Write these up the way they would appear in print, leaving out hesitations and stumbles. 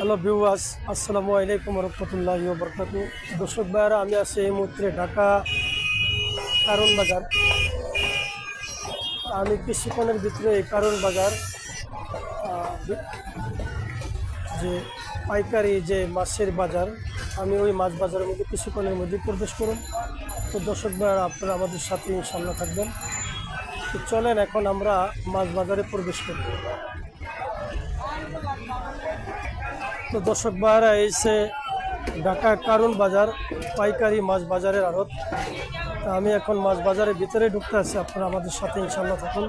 Hello viewers, আসসালামু আলাইকুম রহমতুল্লাহি ওয়া বারাকাতুহু। দর্শক ভাইরা, আমি আছি এই মুহূর্তে ঢাকা কারণ বাজার। আমি কিছুক্ষণের ভিতরে এই কারণ বাজার যে পাইকারি যে মাছের বাজার, আমি ওই মাছ বাজারের মধ্যে কিছুক্ষণের মধ্যে প্রবেশ করুন। তো দর্শক ভাইরা, আপনারা আমাদের সাথে ইনশাল্লাহ থাকবেন। তো চলেন এখন আমরা মাছ বাজারে প্রবেশ করি। তো দর্শক ভাইরা, এসে ঢাকা কারণ বাজার পাইকারি মাছ বাজারের আড়ত। তা আমি এখন মাছ বাজারের ভিতরে ঢুকতে আছি, আপনারা আমাদের সাথে ইনশাল্লাহ থাকুন।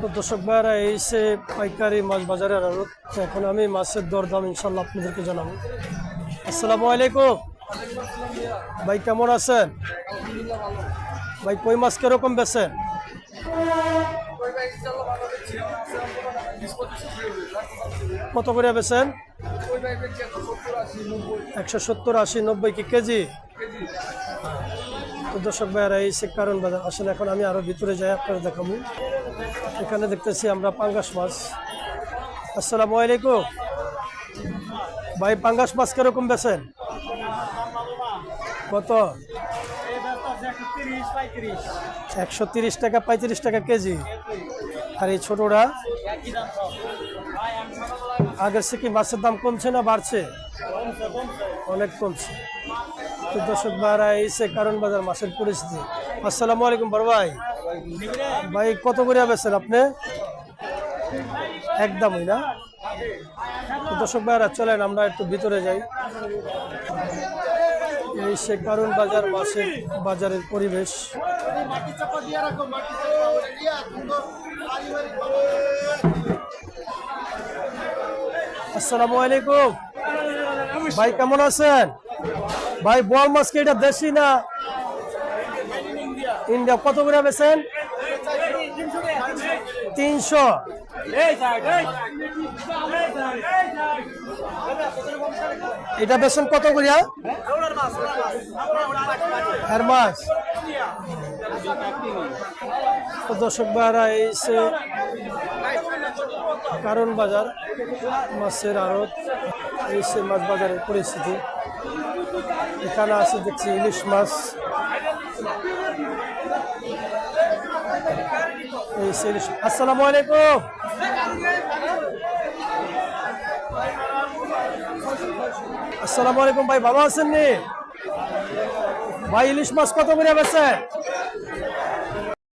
তো দর্শক ভাইরা, এসে পাইকারি মাছ বাজারের আড়ত। তো এখন আমি মাছের দরদাম ইনশাল্লাহ আপনাদেরকে জানাবো। আসসালামু আলাইকুম ভাই, কেমন আছেন ভাই? কই মাছ কিরকম বেচেন? কত করে বেচেন? 170, 80, 90 কি কেজি? তো দর্শক ভাইয়ারা, এই সে কারণ বাজার। আসলে এখন আমি আরো ভিতরে যাই, আপনারা দেখাবো। এখানে দেখতেছি আমরা পাঙ্গাস মাছ। আসসালামু আলাইকুম ভাই, পাঙ্গাস মাছ কিরকম বেচেন? কত? 130 টাকা, 35 টাকা কেজি। আর এই ছোটটা আগের থেকে মাছের দাম কমছে না বাড়ছে? অনেক কমছে। তো দর্শক ভাইরা, এই সে কারণ বাজার মাছের পরিস্থিতি। আসসালামু আলাইকুম বড় ভাই। ভাই কত করে বেচেন আপনি? একদমই না? তো দর্শক ভাইরা, চলেন আমরা একটু ভিতরে যাই। এই সে কারণ বাজার মাছের বাজারের পরিবেশ। আসসালামু আলাইকুম ভাই, কেমন আছেন ভাই? বোয়াল মাছ কি এটা দেশি না ইন্ডিয়া? কত করে বেচেন? 300। এটা বেচেন কত করিয়া? আর মাছ তো দর্শক ভাইরা, এই সে কারণ বাজার মাছের আড়ত। এই সে মাছ বাজারের পরিস্থিতি। এখানে আছে দেখছি ইলিশ মাছ। এই সে ইলিশ। আসসালামু আলাইকুম আসসালামু আলাইকুম ভাই, ভালো আছেন নি ভাই? ইলিশ মাছ কত করে বেচে?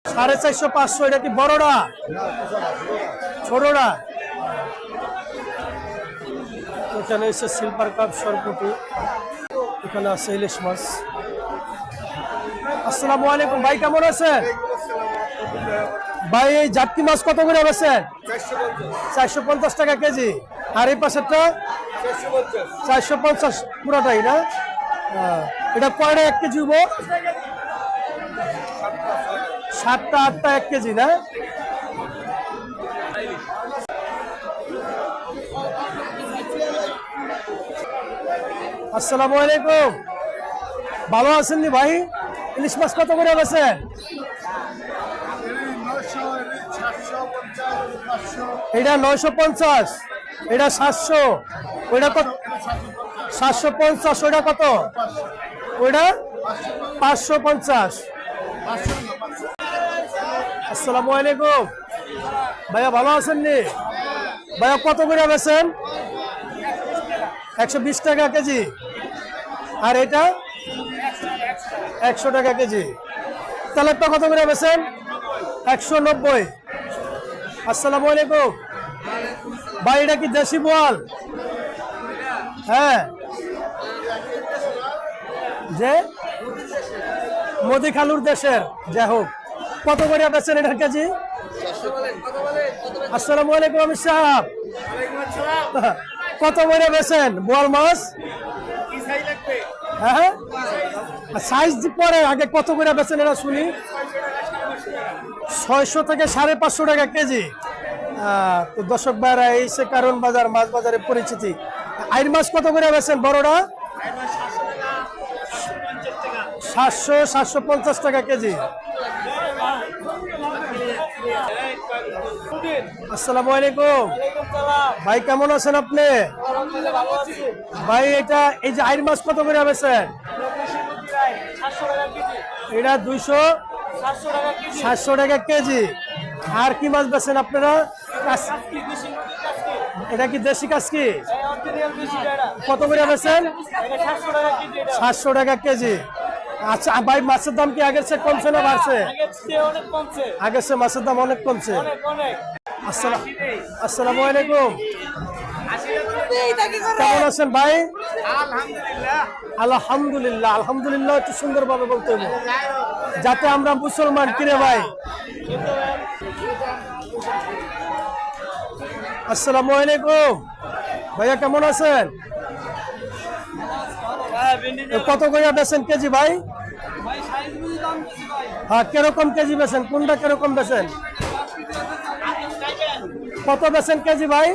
450, 500। এটা কি বড়টা ছোটটা? এখানে এসে সিলভার কাপ, সরপুটি। এখানে আছে ইলিশ মাছ। আসসালামু আলাইকুম ভাই, কেমন আছেন ভাই? এই জাটকি মাছ কত করে বেচেন? 450 টাকা কেজি। আর এই পাশেরটা 450 পুরোটাই না? এটা কয়টা 1 কেজি হবো? 7টা 8টা 1 কেজি না? আসসালামু আলাইকুম, ভালো আছেন নি ভাই? ইলিশ মাছ কত করে বেচেন? এটা 950, এটা 700, ওইটা কত? 750। ওইটা কত? ওইটা 550। আসসালামু আলাইকুম ভাইয়া, ভালো আছেন নি ভাইয়া? কত করে বেচেন? 120 টাকা কেজি। আর এটা 100 টাকা কেজি। তেলেরটা কত করে বেচেন? 190। আসসালামু আলাইকুম ভাই, এটা কি দেশি বোয়াল? হ্যাঁ, যে মোদি খালুর দেশের। যাই হোক, কত করে বেচেন এটার কেজি? আসসালামু আলাইকুম আমির সাহেব, কত করে বেচেন বোয়াল মাছ? হ্যাঁ, সাইজ পরে আগে কত করে বেচেন এটা শুনি। 600 থেকে 550 টাকা কেজি। তো দর্শক ভাইরা, এই সে কারণ বাজার মাছ বাজারের পরিচিতি। আইর মাছ কত করে বেচেন বড়টা? 700, 750 টাকা কেজি। আসসালামু আলাইকুম ভাই, কেমন আছেন আপনি? ভাই এটা এই যে আইর মাছ কত করে বেচেন? এটা 700 টাকা কেজি। আর কি মাছ বেচেন আপনারা? এটা কি দেশি কাজকি? কত করে বেচেন? 700 টাকা কেজি। আচ্ছা ভাই, মাছের দাম কি আগের চেয়ে কমছে না বাড়ছে? আগের চেয়ে মাছের দাম অনেক কমছে। আসসালামু আলাইকুম, কেমন আছেন ভাই? আলহামদুলিল্লাহ। আলহামদুলিল্লাহ একটু সুন্দরভাবে বলতে হবে যাতে আমরা মুসলমান। কিরে ভাই? আসসালামু আলাইকুম ভাইয়া, কেমন আছেন? কত করে বেচেন কেজি ভাই? হ্যাঁ, কিরকম কেজি বেচেন? কোনটা কিরকম বেচেন? কত বেচেন কেজি ভাই?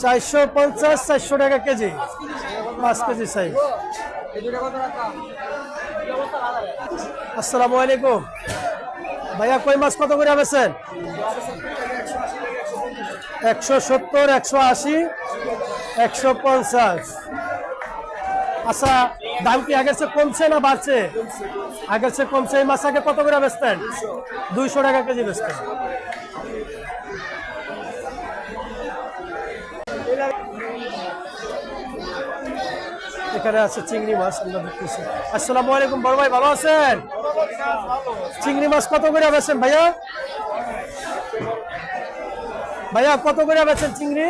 450 400 টাকা কেজি, 5 কেজি সাইজ। আসসালামু আলাইকুম ভাইয়া, কই মাছ কত করে বেচেন? 170, 180, 150। আচ্ছা, দাম কি আগের চেয়ে কমছে না বাড়ছে? আগের চেয়ে কমছে। এই মাছ আগে কত করে বেচতেন? 200 টাকা কেজি বেচতেন। এখানে আছে চিংড়ি মাছ, আমরা দেখতেছি। আসসালামু আলাইকুম বড় ভাই, ভালো আছেন? চিংড়ি মাছ কত করে বেচেন ভাইয়া? ভাইয়া কত করে বেচেন চিংড়ি?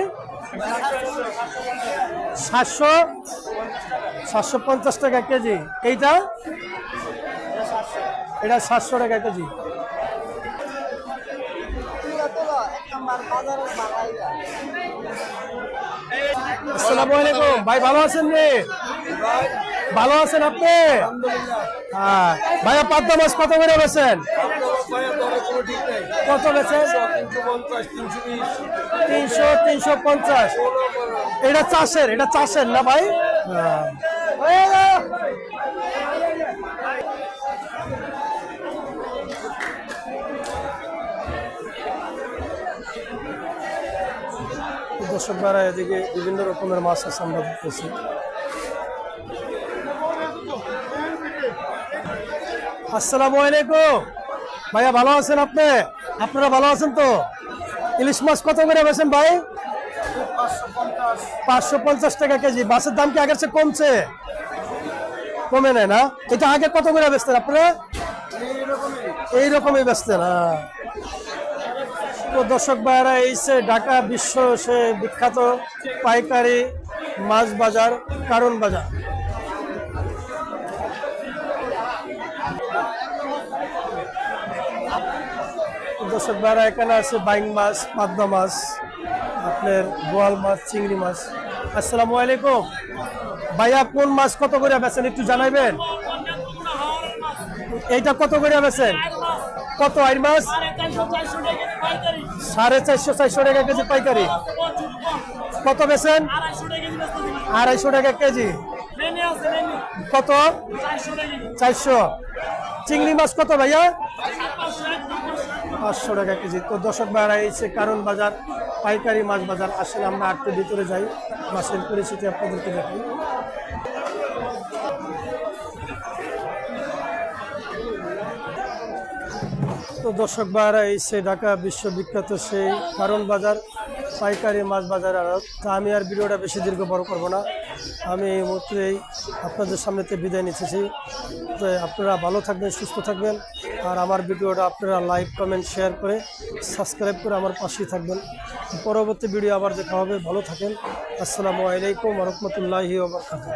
750 টাকা কেজি। এইটা? এটা 700 টাকা কেজি। আসসালামু আলাইকুম ভাই, ভালো আছেন রে? ভালো আছেন আপনি? হ্যাঁ ভাইয়া, পাবদা মাছ কত করে বেচেন? কত বেচেন? 300, 350। এটা চাষের, এটা চাষের না ভাই? দর্শক ভাইরা, এদিকে বিভিন্ন রকমের মাছ আছে, আমরা দেখতেছি। আসসালামু আলাইকুম ভাইয়া, ভালো আছেন আপনি? আপনারা ভালো আছেন তো? ইলিশ মাছ কত করে বেচেন ভাই? 550 টাকা কেজি। মাছের দাম কি আগের চেয়ে কমছে? কমে নেয় না? এটা আগে কত করে বেচতেন আপনারা? এইরকমই বেচতেন। তো দর্শক ভাইরা, এই সে ঢাকা বিশ্ব সে বিখ্যাত পাইকারি মাছ বাজার, কারণ বাজার। দর্শক ভাইরা, এখানে আছে বাইং মাছ, পাবদা মাছ, আপনার বোয়াল মাছ, চিংড়ি মাছ। আসসালামু আলাইকুম ভাইয়া, কোন মাছ কত করে বেচেন একটু জানাইবেন? এইটা কত করে বেচেন? কত আইর মাছ? 450 400 টাকা কেজি পাইকারি। কত বেচেন? 250 টাকা কেজি। কত? 400। চিংড়ি মাছ কত ভাইয়া? 500 টাকা কেজি। তো দর্শক ভাইরা, এই সে কারণ বাজার পাইকারি মাছ বাজার। আসলে আমরা আটটু ভিতরে যাই, মাছের পরিস্থিতি আপনাদেরকে দেখি। তো দর্শক ভাইরা, এই সে ঢাকা বিশ্ববিখ্যাত সেই কারণ বাজার পাইকারি মাছ বাজার আড়ত। তা আমি আর ভিডিওটা বেশি দীর্ঘ বড় করবো না, আমি এই মুহূর্তেই আপনাদের সামনেতে বিদায় নিতেছি। তো আপনারা ভালো থাকবেন, সুস্থ থাকবেন, আর আমার ভিডিওটা আপনারা লাইক, কমেন্ট, শেয়ার করে সাবস্ক্রাইব করে আমার পাশেই থাকবেন। পরবর্তী ভিডিও আবার দেখা হবে। ভালো থাকেন। আসসালামু আলাইকুম ওয়া রাহমাতুল্লাহি ওয়া বারাকাতুহু।